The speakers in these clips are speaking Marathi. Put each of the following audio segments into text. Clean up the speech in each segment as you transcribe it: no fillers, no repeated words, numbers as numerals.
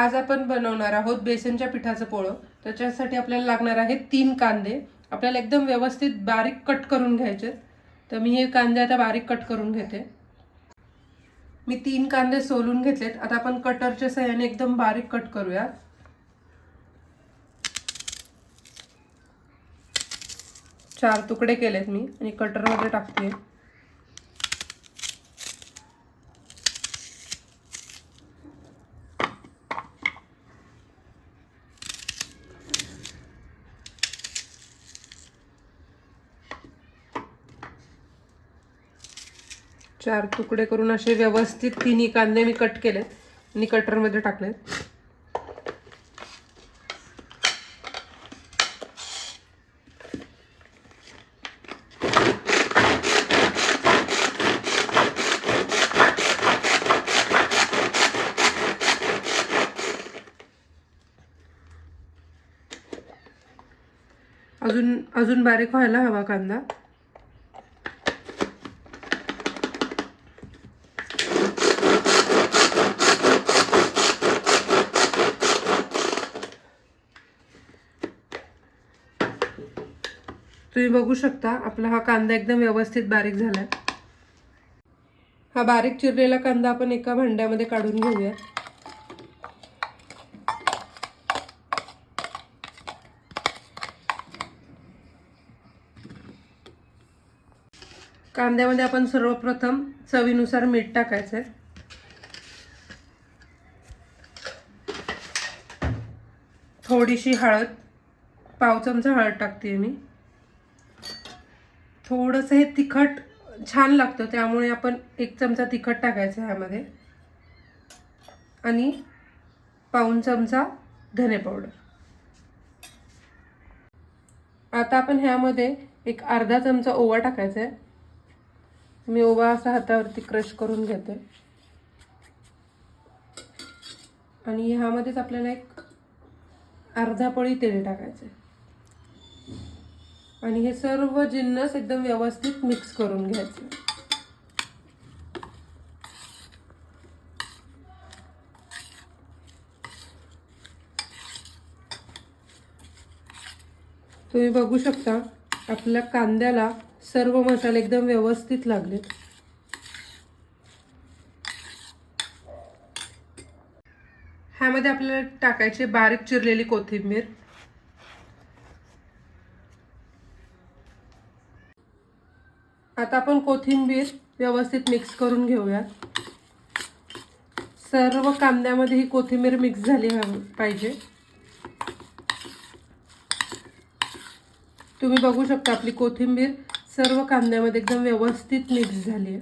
आज आपण बनवणार आहोत बेसनच्या पिठाचं पोळं. त्याच्यासाठी आपल्याला लागणार आहे 3 कांदे. आपल्याला एकदम व्यवस्थित बारीक कट करून घ्यायचे. तर मी हे कांदे आता बारीक कट करून घेते. मी 3 कांदे सोलून घेतलेत. आता आपण कटरच्या सहाय्याने एकदम बारीक कट करूया. चार तुकडे केलेत मी आणि कटरमध्ये टाकते. चार तुकडे करून असे व्यवस्थित तिन्ही कांदे मी कट केलेत आणि कटरमध्ये टाकलेत. अजून बारीक व्हायला हवा कांदा. तुम्ही बघू शकता आपला हा कांदा एकदम व्यवस्थित बारीक झालाय. हा बारीक चिरलेला कांदा आपण एका भांड्यामध्ये काढून घेऊया. कांद्यामध्ये आपण सर्वप्रथम चवीनुसार मीठ टाकायचंय. थोडीशी हळद, पाव चमचा हळद टाकते मी. थोडंसं हे तिखट छान लागतं त्यामुळे आपण 1 चमचा तिखट टाकायचं ह्यामध्ये आणि पाऊण चमचा धने पावडर. आता आपण ह्यामध्ये एक अर्धा चमचा ओवा टाकायचा आहे. मी ओवा असा हातावरती क्रश करून घेते आणि ह्यामध्येच आपल्याला एक अर्धा पळी तेल टाकायचं आणि हे सर्व जिन्नस एकदम व्यवस्थित मिक्स करून घ्यायचे. तुम्ही बघू शकता आपल्या कांद्याला सर्व मसाले एकदम व्यवस्थित लागलेत. ह्यामध्ये आपल्याला टाकायचे बारीक चिरलेली कोथिंबीर. आता आपण कोथिंबीर व्यवस्थित मिक्स करून घेऊया. सर्व कांद्यामध्ये ही कोथिंबीर मिक्स झाली पाहिजे. तुम्ही बघू शकता आपली कोथिंबीर सर्व कांद्यामध्ये एकदम व्यवस्थित मिक्स झाली आहे.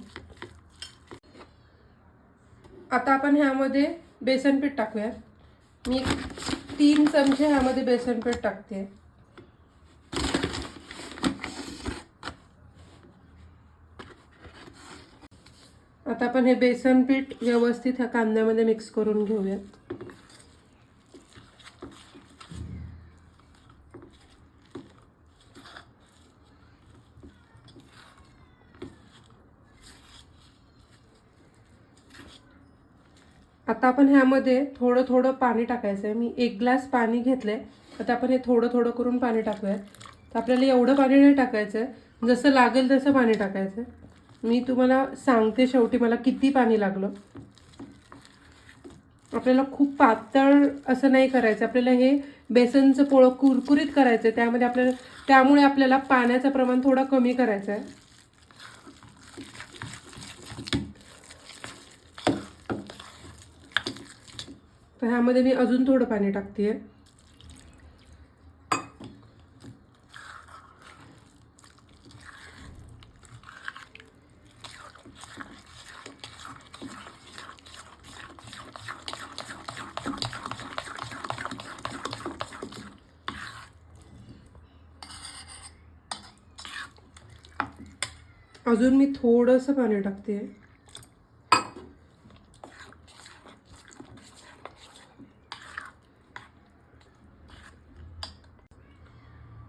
आता आपण ह्यामध्ये बेसन पीठ टाकूया. मी 3 चमचे ह्यामध्ये बेसन पीठ टाकते. आता आपण हे बेसन पीठ व्यवस्थित ह्या कांद्यामध्ये मिक्स करून घेऊया. आता आपण ह्यामध्ये थोडं थोडं पाणी टाकायचं आहे. मी 1 ग्लास पाणी घेतलंय. आता आपण हे थोडं थोडं करून पाणी टाकूया. तर आपल्याला एवढं पाणी नाही टाकायचं आहे, जसं लागेल तसं पाणी टाकायचं. मी तुम्हाला सांगते शेवटी मला किती पाणी लागलं. आपल्याला खूप पातळ असं नाही करायचं. आपल्याला हे बेसनचं पोळं कुरकुरीत करायचं आहे. त्यामुळे आपल्याला पाण्याचं प्रमाण थोडं कमी करायचं आहे. तर ह्यामध्ये मी अजून थोडं पाणी टाकते. अजून मी थोडंसं पाणी टाकते.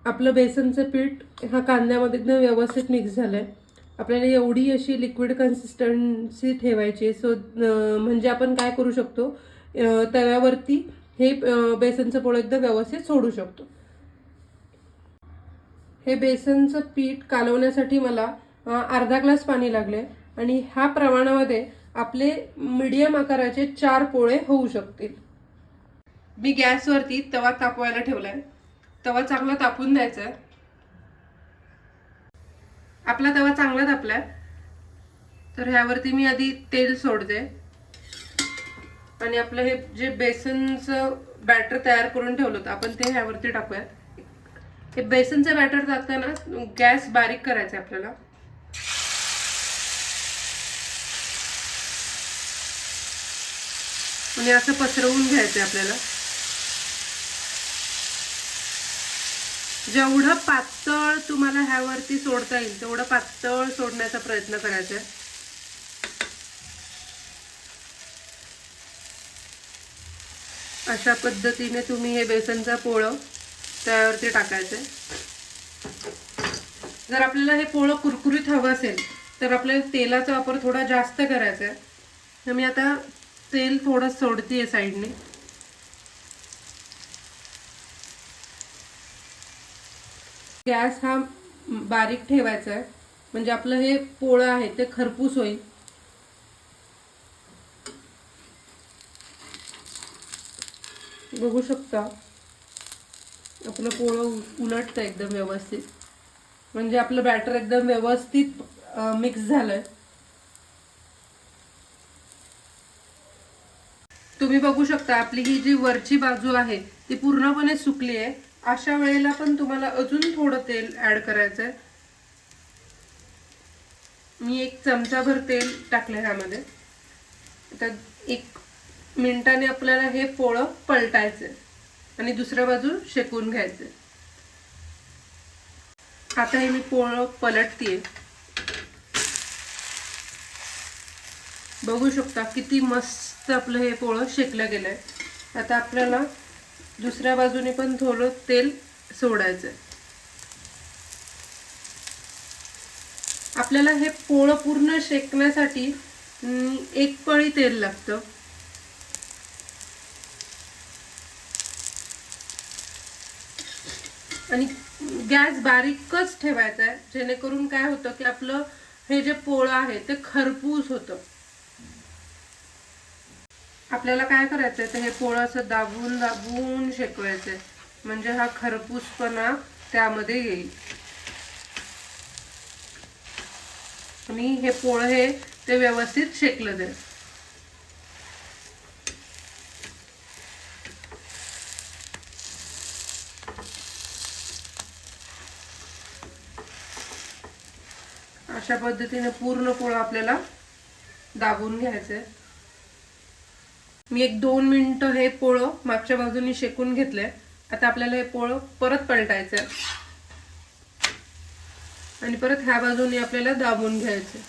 आपलं बेसनचं पीठ हा कांद्यामध्ये एकदम व्यवस्थित मिक्स झालंय. आपल्याला एवढी अशी लिक्विड कन्सिस्टन्सी ठेवायची. म्हणजे आपण काय करू शकतो, तव्यावरती हे बेसनचं पोळं एकदम व्यवस्थित सोडू शकतो. हे बेसनचं पीठ कालवण्यासाठी मला अर्धा ग्लास पाणी लागले आणि ह्या प्रमाणामध्ये आपले मीडियम आकाराचे 4 पोळे होऊ शकतील. मी गॅसवरती तवा तापवायला ठेवलाय. तवा चांगला तापून द्यायचा आहे. आपला तवा चांगला तापलाय तर ह्यावरती मी आधी तेल सोडते आणि आपलं हे जे बेसनचं बॅटर तयार करून ठेवलं होतं आपण ते ह्यावरती टाकूयात. हे बेसनचं बॅटर टाकताना गॅस बारीक करायचा आपल्याला. म्हणजे असं पसरवून घ्यायचं आपल्याला. जेवढं पातळ तुम्हाला ह्यावरती सोडता येईल तेवढं पातळ सोडण्याचा प्रयत्न करायचा आहे. अशा पद्धतीने तुम्ही हे बेसनचं पोळं त्यावरती टाकायचं. जर आपल्याला हे पोळं कुरकुरीत हवं असेल तर आपल्याला तेलाचा वापर थोडा जास्त करायचा आहे. तर मी आता तेल थोडं सोडतेय साईडने. गॅस हा बारीक ठेवायचा आहे म्हणजे आपलं हे पोळं आहे ते खरपूस होईल. बघू शकता आपलं पोळं उलटतं एकदम व्यवस्थित. म्हणजे आपलं बॅटर एकदम व्यवस्थित मिक्स झालंय. तुम्ही बघू शकता आपली ही जी वरची बाजू आहे ती पूर्णपणे सुकली आहे. अशा वेळेला पण तुम्हाला अजून थोडं तेल ऍड करायचंय. मी 1 चमचाभर तेल टाकलं ह्यामध्ये. आता 1 मिनिटाने आपल्याला हे पोळं पलटायचंय आणि दुसऱ्या बाजू शेकून घ्यायचंय. आता हे मी पोळं पलटतेय. बघू शकता किती मस्त आपलं हे पोळं शेकलं गेलंय. आता आपल्याला दुसऱ्या बाजूने पण थोडं तेल सोडायचंय. आपल्याला हे पोळं पूर्ण शेकण्यासाठी 1 पळी तेल लागतं. आणि गॅस बारीकच ठेवायचा आहे जेणेकरून काय होतं की आपलं हे जे पोळं आहे ते खरपूस होतं. आपल्याला काय करायचंय तर हे पोळं असं दाबून दाबून शेकवायचंय म्हणजे हा खरपूसपणा त्यामध्ये येईल. आणि हे पोळं हे ते व्यवस्थित शेकलं जाईल. अशा पद्धतीने पूर्ण पोळं आपल्याला दाबून घ्यायचंय. मी 1-2 मिनिटं हे पोळं मागच्या बाजूने शेकून घेतलंय. आता आपल्याला हे पोळं परत पलटायचंय आणि परत ह्या बाजूने आपल्याला दाबून घ्यायचंय.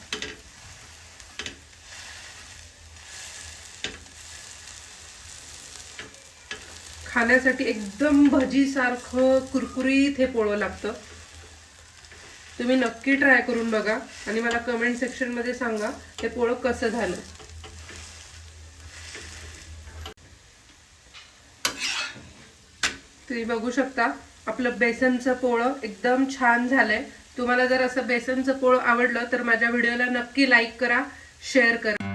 खाण्यासाठी एकदम भजीसारखं कुरकुरीत हे पोळं लागतं. तुम्ही नक्की ट्राय करून बघा आणि मला कमेंट सेक्शन मध्ये सांगा हे पोळं कसं झालं. तुम्ही बघू शकता आपलं बेसनचं पोळं एकदम छान झालंय. तुम्हाला जर असं बेसनचं पोळं आवडलं तर माझ्या व्हिडिओला नक्की लाईक करा, शेअर करा.